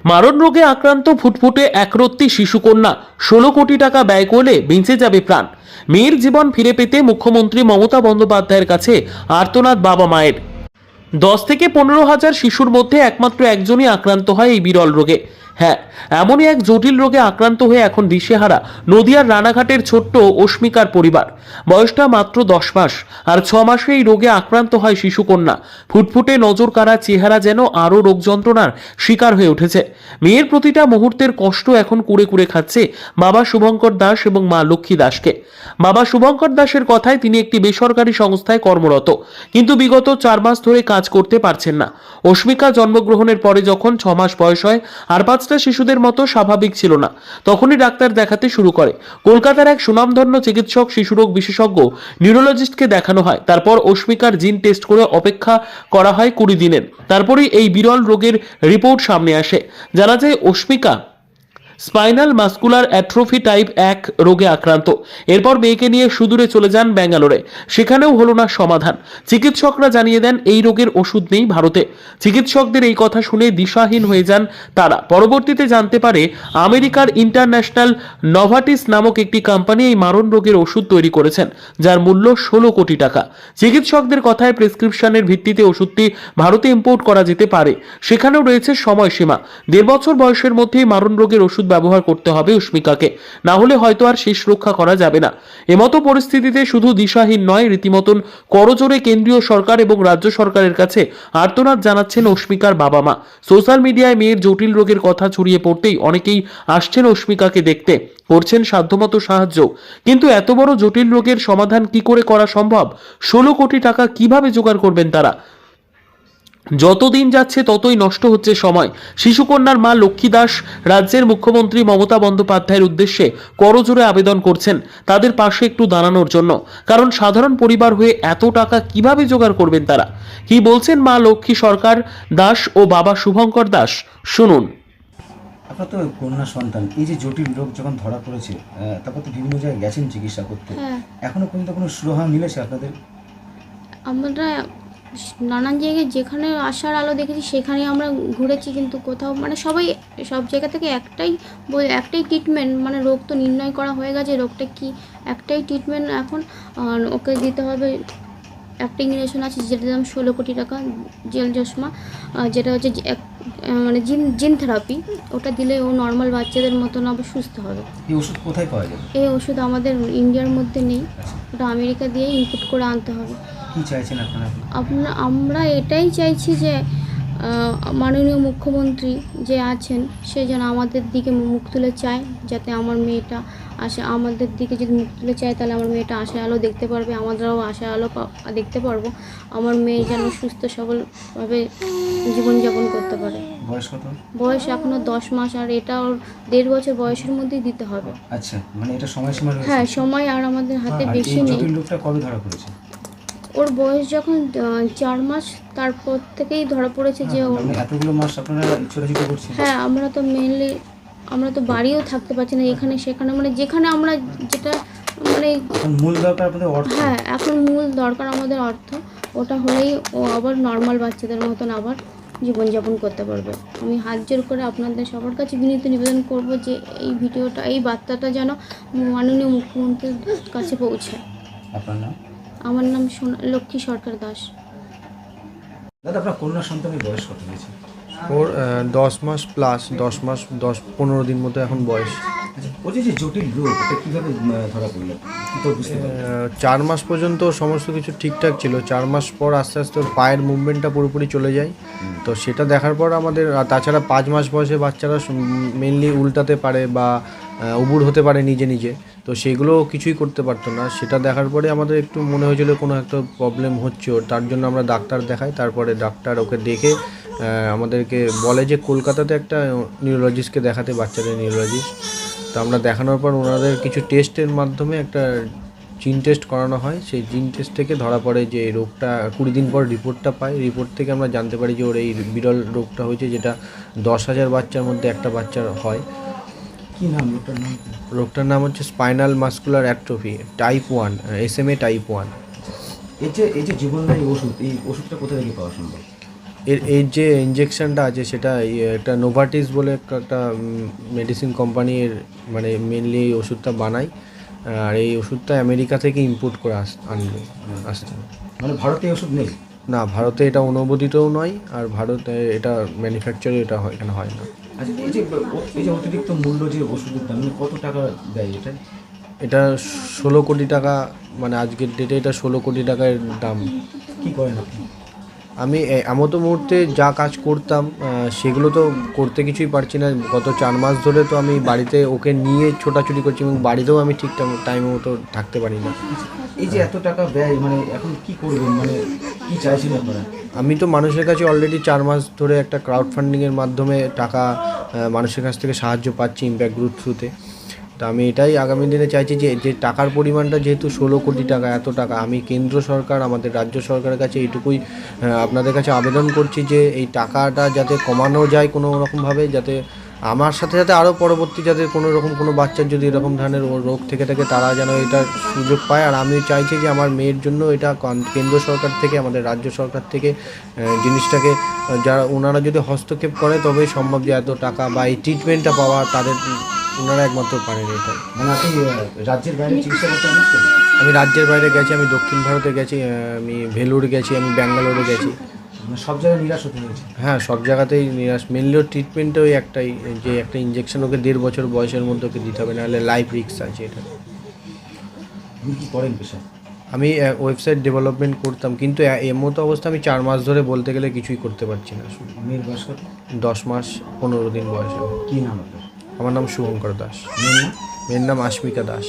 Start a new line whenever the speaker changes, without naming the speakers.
মারণ রোগে আক্রান্ত ফুটফুটে একরত্তি শিশুকন্যা 16 কোটি টাকা ব্যয় করলে বেঁচে যাবে প্রাণ। মেয়ের জীবন ফিরে পেতে মুখ্যমন্ত্রী মমতা বন্দ্যোপাধ্যায়ের কাছে আর্তনাদ বাবা মায়ের। 10 থেকে 15,000 শিশুর মধ্যে একমাত্র একজনই আক্রান্ত হয় এই বিরল রোগে। হ্যাঁ, এমনই এক জটিল রোগে আক্রান্ত হয়ে এখন দিশেহারা নদিয়ার রানাঘাটের ছোট্ট অস্মিকার পরিবার। বয়সটা মাত্র 10 মাস, আর 6 মাসে এই রোগে আক্রান্ত হয় শিশুকন্যা। ফুটফুটে নজর কাড়া চেহারা যেন আরও রোগ যন্ত্রণার শিকার হয়ে উঠেছে। মেয়ের প্রতিটা মুহূর্তের কষ্ট এখন কুড়ে কুড়ে খাচ্ছে বাবা শুভঙ্কর দাস এবং মা লক্ষ্মী দাসকে। বাবা শুভঙ্কর দাসের কথায় তিনি একটি বেসরকারি সংস্থায় কর্মরত, কিন্তু বিগত 4 মাস ধরে কাজ করতে পারছেন না। অস্মিকা জন্মগ্রহণের পরে যখন 6 মাস বয়স হয় আর 5টা শিশুদের মতো স্বাভাবিক ছিল না, তখনই ডাক্তার দেখাতে শুরু করে। কলকাতার এক সুনামধন্য চিকিৎসক শিশুরোগ বিশেষজ্ঞ নিউরোলজিস্টকে দেখানো হয়। তারপর অস্মিকার জিন টেস্ট করে অপেক্ষা করা হয় 20 দিনের। তারপরেই এই বিরল রোগের রিপোর্ট সামনে আসে। জানা যায় অস্মিকা স্পাইনাল মাস্কুলার অ্যাট্রোফি টাইপ 1 রোগে আক্রান্ত। এরপর মেয়েকে নিয়ে সুদূরে চলে যান ব্যাঙ্গালোরে। সেখানেও হলো না সমাধান। চিকিৎসকরা জানিয়ে দেন এই রোগের ওষুধ নেই ভারতে। চিকিৎসকদের এই কথা শুনে দিশাহীন হয়ে যান তারা। পরবর্তীতে জানতে পারে আমেরিকার ইন্টারন্যাশনাল নোভাটিস নামক একটি কোম্পানি এই মারণ রোগের ওষুধ তৈরি করেছেন, যার মূল্য 16 কোটি টাকা। চিকিৎসকদের কথায় প্রেসক্রিপশনের ভিত্তিতে ওষুধটি ভারতে ইম্পোর্ট করা যেতে পারে। সেখানেও রয়েছে সময়সীমা। 1.5 বছর বয়সের মধ্যেই মারণ রোগের ওষুধ ব্যবহার করতে হবে অস্মিকাকে, না হলে হয়তো আর শেষ রক্ষা করা যাবে না। এমতো পরিস্থিতিতে শুধু দিশাহীন নয়, রীতিমতন করজোড়ে কেন্দ্রীয় সরকার এবং রাজ্য সরকারের কাছে আর্তনাদ জানাচ্ছেন অস্মিকার বাবা মা। সোশ্যাল মিডিয়ায় মেয়ের জটিল রোগের কথা ছড়িয়ে পড়তেই অনেকেই আসছেন অস্মিকাকে দেখতে, করছেন সাধ্যমতো সাহায্য। কিন্তু এত বড় জটিল রোগের সমাধান কি করে করা সম্ভব? 16 কোটি টাকা কিভাবে জোগাড় করবেন তারা? যতদিন যাচ্ছে ততই নষ্ট হচ্ছে সময়। শিশুকন্যার মা লক্ষ্মী দাস রাজ্যের মুখ্যমন্ত্রী মমতা বন্দ্যোপাধ্যায়ের উদ্দেশ্যে করজোড়ে আবেদন করছেন তাদের পাশে একটু দাঁড়ানোর জন্য। কারণ সাধারণ পরিবার হয়ে এত টাকা কিভাবে জোগাড় করবেন তারা? কি বলছেন মা লক্ষ্মী সরকার দাস ও বাবা শুভঙ্কর দাস, শুনুন।
আপনার তো কন্যা সন্তান, এই যে জটিল রোগ যখন ধরা পড়েছে, তারপর তো বিভিন্ন জায়গায় গেছেন চিকিৎসা করতে, এখনো পর্যন্ত কোনো সুরাহা মিলেছে আপনাদের?
আমরা নানান জায়গায় যেখানে আশার আলো দেখেছি সেখানে আমরা ঘুরেছি, কিন্তু কোথাও মানে সবাই সব জায়গা থেকে একটাই ট্রিটমেন্ট, মানে রোগ তো নির্ণয় করা হয়ে গেছে, রোগটা কি একটাই ট্রিটমেন্ট এখন। ওকে দিতে হবে একটা ইঞ্জেকশন আছে যেটার দাম 16 কোটি টাকা, জেল চশমা, যেটা হচ্ছে মানে জিন থেরাপি। ওটা দিলে ও নর্মাল বাচ্চাদের মতন আবার সুস্থ হবে।
এই ওষুধ কোথায় পাওয়া যাবে?
এই ওষুধ আমাদের ইন্ডিয়ার মধ্যে নেই, ওটা আমেরিকা দিয়ে ইম্পোর্ট করে আনতে হবে।
কি চাইছেন আপনারা?
আমরা এটাই চাইছি যে মাননীয় মুখ্যমন্ত্রী যে আছেন সে যেন আমাদের দিকে মুখ তুলে চায়, যাতে আমার মেয়েটা আমাদের দিকে যদি মুখ তুলে চায় তাহলে আমার মেয়েটা আশার আলো দেখতে পারবে, আমরাও আশার আলো দেখতে পারবো। আমার মেয়ে যেন সুস্থ সবলভাবে জীবনযাপন করতে পারে।
বয়স কত?
বয়স এখনো 10 মাস, আর এটা ওর 1.5 বছর বয়সের মধ্যেই দিতে হবে।
আচ্ছা, মানে এটা সময়সীমা রয়েছে?
হ্যাঁ, সময় আর আমাদের হাতে বেশি নেই।
জটিল রোগটা কবে ধরা পড়েছে?
ওর বয়স যখন 4 মাস তারপর থেকেই ধরা পড়েছে যে
এতগুলো মাস আপনারা ছোটাছুটি করছেন?
হ্যাঁ, আমরা তো বাড়িও থাকতে পারছি না, এখানে সেখানে, মানে যেখানে আমরা যেটা মানে
মূল দরকার আপনাদের অর্থ।
হ্যাঁ, এখন মূল দরকার আমাদের অর্থ। ওটা হলেই ও আবার নর্মাল বাচ্চাদের মতন আবার জীবনযাপন করতে পারবে। আমি হাত জোর করে আপনাদের সবার কাছে বিনীত নিবেদন করব যে এই ভিডিওটা, এই বার্তাটা যেন মাননীয় মুখ্যমন্ত্রীর কাছে পৌঁছায়।
আপনার নাম?
আমার নাম লক্ষ্মী সরকার দাস।
দাদা, আপনার কন্যা সন্তানের বয়স কত হয়েছে?
ওর 10 মাস প্লাস, 10-15 দিন মতো এখন বয়স।
ওই যে জটিল রোগ, এটা কীভাবে ধরা পড়লো?
4 মাস পর্যন্ত সমস্ত কিছু ঠিকঠাক ছিল। 4 মাস পর আস্তে আস্তে ওর পায়ের মুভমেন্টটা পুরোপুরি চলে যায়। তো সেটা দেখার পর আমাদের, তাছাড়া 5 মাস বয়সে বাচ্চারা মেনলি উল্টাতে পারে বা উবুড় হতে পারে নিজে নিজে, তো সেগুলো কিছুই করতে পারতো না। সেটা দেখার পরে আমাদের একটু মনে হয়েছিল কোনো একটা প্রবলেম হচ্ছে ওর, তার জন্য আমরা ডাক্তার দেখাই। তারপরে ডাক্তার ওকে দেখে আমাদেরকে বলে যে কলকাতাতে একটা নিউরোলজিস্টকে দেখাতে, বাচ্চাদের নিউরোলজিস্ট। তো আমরা দেখানোর পর ওনাদের কিছু টেস্টের মাধ্যমে একটা জিন টেস্ট করানো হয়। সেই জিন টেস্ট থেকে ধরা পড়ে যে এই রোগটা, 20 দিন পর রিপোর্টটা পাই। রিপোর্ট থেকে আমরা জানতে পারি যে ওর এই বিরল রোগটা হয়েছে, যেটা 10,000 বাচ্চার মধ্যে একটা বাচ্চার হয়।
কী নাম রোগটার নাম?
রোগটার নাম হচ্ছে spinal muscular atrophy type 1, SMA type 1।
এই যে জীবনদায়ী ওষুধ, এই ওষুধটা কোথা থেকে পাওয়া সম্ভব?
এর যে ইঞ্জেকশনটা আছে সেটা একটা নোভার্টিস বলে একটা মেডিসিন কোম্পানির মানে মেনলি এই ওষুধটা বানায়। আর এই ওষুধটা আমেরিকা থেকে ইম্পোর্ট করে আসছে।
মানে ভারতে এই ওষুধ নেই?
না, ভারতে এটা অনুমোদিতও নয়, আর ভারতে এটা ম্যানুফ্যাকচারও এটা এখানে হয় না।
আচ্ছা, এই যে অতিরিক্ত মূল্য যে ওষুধের দাম, মানে কত টাকা দেয় এটা?
এটা 16 কোটি টাকা, মানে আজকের ডেটে এটা 16 কোটি টাকার দাম।
কি করেন আপনি?
আমি এমত মুহূর্তে যা কাজ করতাম সেগুলো তো করতে কিছুই পারছি না। গত 4 মাস ধরে তো আমি বাড়িতে ওকে নিয়ে ছোটাছুটি করছি, এবং বাড়িতেও আমি ঠিক টাইম মতো থাকতে পারি না।
এই যে এত টাকা ব্যয়, মানে এখন কি করবেন, মানে কি চাইছেন আপনারা?
আমি তো মানুষের কাছে অলরেডি 4 মাস ধরে একটা ক্রাউড ফান্ডিংয়ের মাধ্যমে টাকা মানুষের কাছ থেকে সাহায্য পাচ্ছি ইম্প্যাক্ট গ্রুপ থ্রুতে। তো আমি এটাই আগামী দিনে চাইছি যে টাকার পরিমাণটা যেহেতু 16 কোটি টাকা, এত টাকা আমি কেন্দ্র সরকার, আমাদের রাজ্য সরকারের কাছে এইটুকুই আপনাদের কাছে আবেদন করছি যে এই টাকাটা যাতে কমানো যায় কোনো রকমভাবে, যাতে আমার সাথে সাথে আরও পরবর্তী যাতে কোনো রকম কোনো বাচ্চার যদি এরকম ধরনের রোগ থেকে থাকে তারা যেন এটার সুযোগ পায়। আর আমি চাইছি যে আমার মেয়ের জন্য এটা কেন্দ্র সরকার থেকে, আমাদের রাজ্য সরকার থেকে জিনিসটাকে যারা ওনারা যদি হস্তক্ষেপ করে তবেই সম্ভব যে এত টাকা বা এই ট্রিটমেন্টটা পাওয়া তাদের, ওনারা একমাত্র পারেন এটা।
মানে আপনি রাজ্যের বাইরে চিকিৎসা করতে গেছেন?
আমি রাজ্যের বাইরে গেছি, আমি দক্ষিণ ভারতে গেছি, আমি ভেলুর গেছি, আমি ব্যাঙ্গালোরে গেছি।
মানে সব জায়গায় নিরাশ হতে হয়েছে?
হ্যাঁ, সব জায়গাতেই নিরাশ। মেনলি ওর ট্রিটমেন্টটা ওই একটাই, যে একটা ইঞ্জেকশন ওকে 1.5 বছর বয়সের মধ্যে ওকে দিতে হবে, নাহলে লাইফ রিস্ক আছে এটা।
আপনি কি করেন পেশা?
আমি ওয়েবসাইট ডেভেলপমেন্ট করতাম, কিন্তু এমতো অবস্থা আমি 4 মাস ধরে বলতে গেলে কিছুই করতে পারছি না।
মেয়ের বয়স কত?
10 মাস 15 দিন বয়সে।
কি নাম আপনার?
আমার নাম শুভঙ্কর দাস।
মেয়ের নাম?
মেয়ের নাম আস্মিকা দাস।